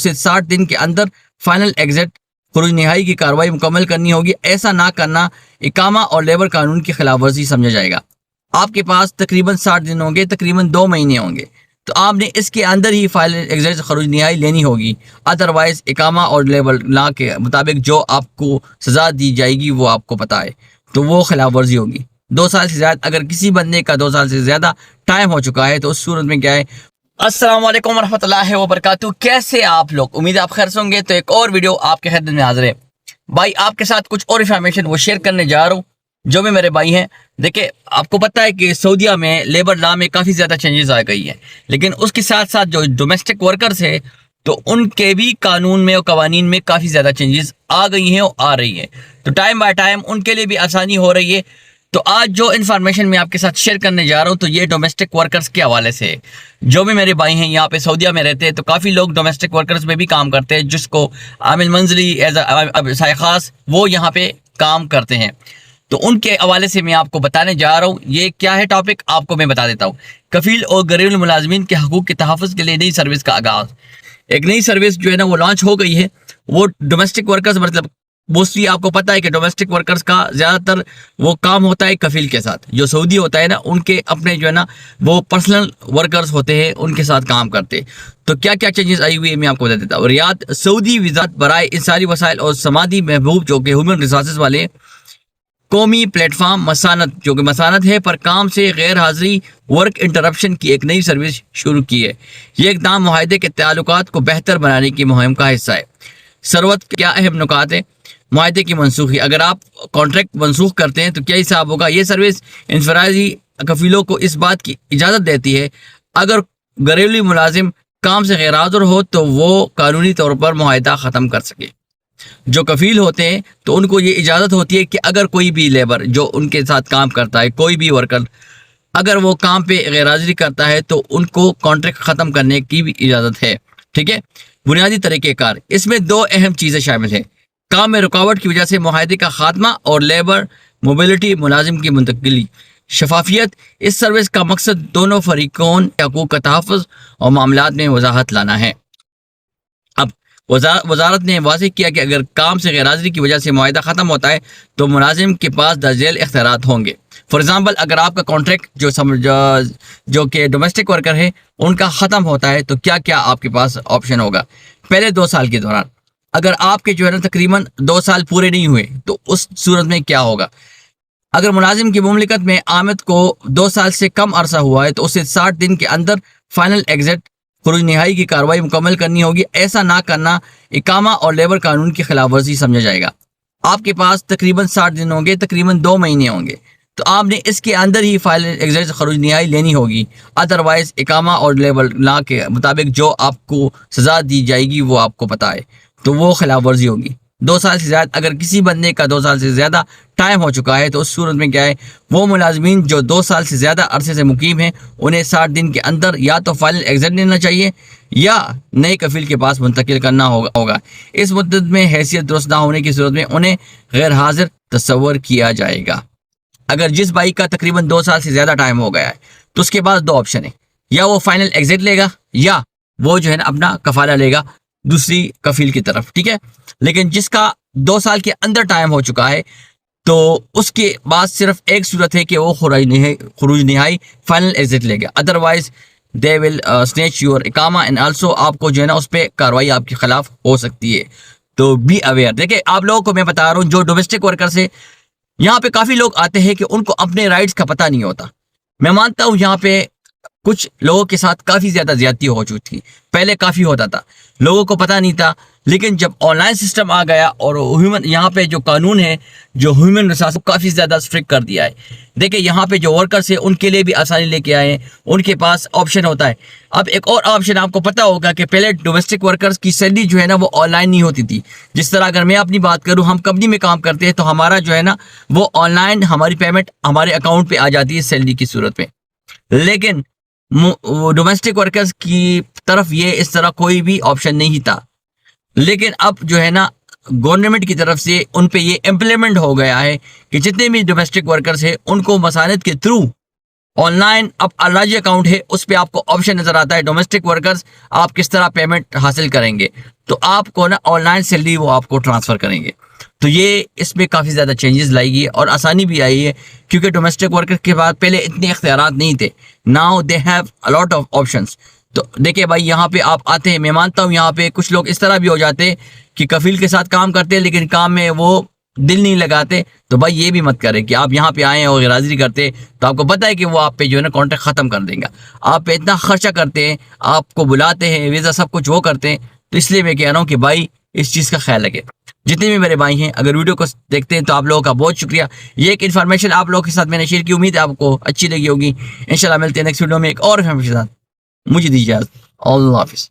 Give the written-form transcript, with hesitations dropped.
से 60 दिन के अंदर फाइनल एग्जिट खरूज नहाई की कार्रवाई मुकम्मल करनी होगी। ऐसा ना करना इकामा और लेबर कानून की खिलाफ वर्जी समझा जाएगा। आपके पास तकरीबन 60 दिन होंगे, तकरीबन 2 महीने होंगे, तो आपने इसके अंदर ही फाइनल एग्जिट खरूज नहाई लेनी होगी। अदरवाइज इकामा और लेबर लॉ के मुताबिक जो आपको सज़ा दी जाएगी वो आपको पता है, तो वो खिलाफ वर्जी होगी। 2 साल से ज़्यादा, अगर किसी बंदे का 2 साल से ज़्यादा टाइम हो चुका है तो उस सूरत में क्या है। अस्सलाम वालेकुम रहमतुल्लाहि व बरकातहू। कैसे आप लोग, उम्मीद है आप खैर से होंगे। तो एक और वीडियो आपके खिदमत में हाजिर है भाई। आपके साथ कुछ और इन्फॉर्मेशन वो शेयर करने जा रहा हूँ जो भी मेरे भाई हैं। देखिए, आपको पता है कि सऊदीया में लेबर लॉ में काफ़ी ज़्यादा चेंजेस आ गई हैं, लेकिन उसके साथ साथ जो डोमेस्टिक वर्कर्स है तो उनके भी कानून में और कवानीन में काफ़ी ज़्यादा चेंजेस आ गई हैं और आ रही हैं। तो टाइम बाय टाइम उनके लिए भी आसानी हो रही है। तो आज जो इन्फॉर्मेशन मैं आपके साथ शेयर करने जा रहा हूँ तो ये डोमेस्टिक वर्कर्स के हवाले से है। जो भी मेरे भाई हैं यहाँ पे सऊदीया में रहते हैं तो काफ़ी लोग डोमेस्टिक वर्कर्स में भी काम करते हैं, जिसको आमिल मंजली एज अ खास वो यहाँ पे काम करते हैं। तो उनके हवाले से मैं आपको बताने जा रहा हूँ। ये क्या है टॉपिक, आपको मैं बता देता हूँ। कफील और घरेलू मुलाजमीन के हकूक़ के तहफ़्फ़ुज़ के लिए नई सर्विस का आगाज़। एक नई सर्विस जो है ना वो लॉन्च हो गई है। वो डोमेस्टिक वर्कर्स, मतलब मोस्टली आपको पता है कि डोमेस्टिक वर्कर्स का ज़्यादातर वो काम होता है कफील के साथ। जो सऊदी होता है ना, उनके अपने जो है ना वो पर्सनल वर्कर्स होते हैं, उनके साथ काम करते हैं। तो क्या क्या चेंजेस आई हुई है मैं आपको बता देता हूँ। रियाद सऊदी वज़ारत बराए इंसानी वसाइल और समाजी महबूब, जो कि ह्यूमन रिसोर्सेज वाले कौमी प्लेटफॉर्म मसानत, जो कि मसानत है, पर काम से गैर हाजिरी वर्क इंटरप्शन की एक नई सर्विस शुरू की है। ये इक़दाम मुआहदे के ताल्लुकात को बेहतर बनाने की मुहिम का हिस्सा है। सरवत क्या अहम नुकात है। मुआहदे की मनसूखी, अगर आप कॉन्ट्रैक्ट मनसूख करते हैं तो क्या हिसाब होगा। ये सर्विस इंफरादी कफीलों को इस बात की इजाज़त देती है अगर घरेलू मुलाजिम काम से गैर हाज़िर हो तो वो कानूनी तौर पर मुआहदा ख़त्म कर सके। जो कफील होते हैं तो उनको ये इजाज़त होती है कि अगर कोई भी लेबर जो उनके साथ काम करता है, कोई भी वर्कर अगर वो काम पे गैर हाज़िरी करता है तो उनको कॉन्ट्रैक्ट ख़त्म करने की भी इजाज़त है। ठीक है। बुनियादी तरीक़ेकार, इसमें 2 अहम चीज़ें शामिल हैं। काम में रुकावट की वजह से मुआहदे का खात्मा और लेबर मोबिलिटी, मुलाजिम की मुंतकिली। शफाफियत, इस सर्विस का मकसद दोनों फरीकों के हकूक़ का तहफ़्फ़ुज़ और मामलात में वजाहत लाना है। अब वजारत ने वाज़ेह किया कि अगर काम से गैर हाज़िरी की वजह से मुआहदा ख़त्म होता है तो मुलाजिम के पास दर्जेल इख्तियारात होंगे। फॉर एग्ज़ाम्पल, अगर आपका कॉन्ट्रैक्ट जो कि डोमेस्टिक वर्कर है उनका ख़त्म होता है तो क्या क्या आपके पास ऑप्शन होगा। पहले 2 साल के दौरान अगर आपके जो है ना तकरीबन 2 साल पूरे नहीं हुए तो उस सूरत में क्या होगा। अगर मुलाजिम की मुमलिकत में आमद को 2 साल से कम अरसा हुआ है तो उसे 60 दिन के अंदर फाइनल एग्जिट खरूज नहाई की कार्रवाई मुकम्मल करनी होगी। ऐसा ना करना इकामा और लेबर कानून की खिलाफ वर्जी समझा जाएगा। आपके पास तकरीबन 60 दिन होंगे, तकरीबन 2 महीने होंगे, तो आपने इसके अंदर ही फाइनल एग्जिट खरूज नहाई लेनी होगी। अदरवाइज इकामा और लेबर लॉ के मुताबिक जो आपको सज़ा दी जाएगी वो आपको पता है, तो वो खिलाफ वर्जी होगी। 2 साल से ज़्यादा, अगर किसी बंदे का 2 साल से ज़्यादा टाइम हो चुका है तो उस सूरत में क्या है, वो मुलाजमीन जो 2 साल से ज़्यादा अरसे से मुकीम हैं उन्हें 60 दिन के अंदर या तो फाइनल एग्जिट लेना चाहिए या नए कफील के पास मुंतकिल करना होगा। इस मुद्दत में हैसियत दुरुस्त ना होने की सूरत में उन्हें गैर हाजिर तस्वर किया जाएगा। अगर जिस भाई का तकरीबन 2 साल से ज़्यादा टाइम हो गया है तो उसके पास 2 ऑप्शन है, या वो फाइनल एग्जिट लेगा या वो जो है ना अपना कफाला लेगा दूसरी कफील की तरफ। ठीक है। लेकिन जिसका 2 साल के अंदर टाइम हो चुका है तो उसके बाद सिर्फ एक सूरत है कि वो खरूज नहाई फाइनल एग्जिट लेगा। Otherwise they will snatch your इकामा एंड आल्सो आपको जो है ना उस पर कार्रवाई आपके खिलाफ हो सकती है। तो बी अवेयर। देखिए, आप लोगों को मैं बता रहा हूँ जो डोमेस्टिक वर्कर्स है, यहाँ पे काफ़ी लोग आते हैं कि उनको अपने राइट्स का पता नहीं होता। मैं मानता हूँ यहाँ पे कुछ लोगों के साथ काफ़ी ज़्यादा ज़्यादती हो चुकी थी। पहले काफ़ी होता था, लोगों को पता नहीं था, लेकिन जब ऑनलाइन सिस्टम आ गया और ह्यूमन यहाँ पे जो कानून है, जो ह्यूमन रिसोर्स काफ़ी ज़्यादा स्ट्रिक्ट कर दिया है। देखिए, यहाँ पे जो वर्कर्स है उनके लिए भी आसानी लेके आए हैं, उनके पास ऑप्शन होता है। अब एक और ऑप्शन आपको पता होगा कि पहले डोमेस्टिक वर्कर्स की सैलरी जो है ना वो ऑनलाइन नहीं होती थी। जिस तरह अगर मैं अपनी बात करूँ, हम कंपनी में काम करते हैं तो हमारा जो है ना वो ऑनलाइन हमारी पेमेंट हमारे अकाउंट पर आ जाती है सैलरी की सूरत में। लेकिन डोमेस्टिक वर्कर्स की तरफ ये इस तरह कोई भी ऑप्शन नहीं था। लेकिन अब जो है ना गवर्नमेंट की तरफ से उन पे ये इम्प्लीमेंट हो गया है कि जितने भी डोमेस्टिक वर्कर्स हैं उनको मसानत के थ्रू آن لائن اب الراجی اکاؤنٹ ہے، اس پہ آپ کو آپشن نظر آتا ہے ڈومیسٹک ورکرز آپ کس طرح پیمنٹ حاصل کریں گے، تو آپ کو نا آن لائن سیلری وہ آپ کو ٹرانسفر کریں گے. تو یہ اس میں کافی زیادہ چینجز لائی گئی اور آسانی بھی آئی ہے، کیونکہ ڈومیسٹک ورکر کے بعد پہلے اتنے اختیارات نہیں تھے. Now they have a lot of options. تو دیکھیں بھائی یہاں پہ آپ آتے ہیں، میں مانتا ہوں یہاں پہ کچھ لوگ اس طرح بھی ہو جاتے کہ کفیل کے ساتھ کام کرتے ہیں لیکن کام میں وہ دل نہیں لگاتے. تو بھائی یہ بھی مت کریں کہ آپ یہاں پہ آئیں اور غیرحاضری کرتے تو آپ کو پتہ ہے کہ وہ آپ پہ جو ہے نا کانٹریکٹ ختم کر دیں گا. آپ پہ اتنا خرچہ کرتے ہیں، آپ کو بلاتے ہیں، ویزا سب کچھ وہ کرتے ہیں. تو اس لیے میں کہہ رہا ہوں کہ بھائی اس چیز کا خیال رکھیں. جتنے بھی میرے بھائی ہیں اگر ویڈیو کو دیکھتے ہیں تو آپ لوگوں کا بہت شکریہ. یہ ایک انفارمیشن آپ لوگوں کے ساتھ میں نے شیئر کی، امید ہے آپ کو اچھی لگی ہوگی. انشاءاللہ ملتے ہیں نیکسٹ ویڈیو میں ایک اور انفارمیشن کے ساتھ. مجھے دیجیے اللہ حافظ.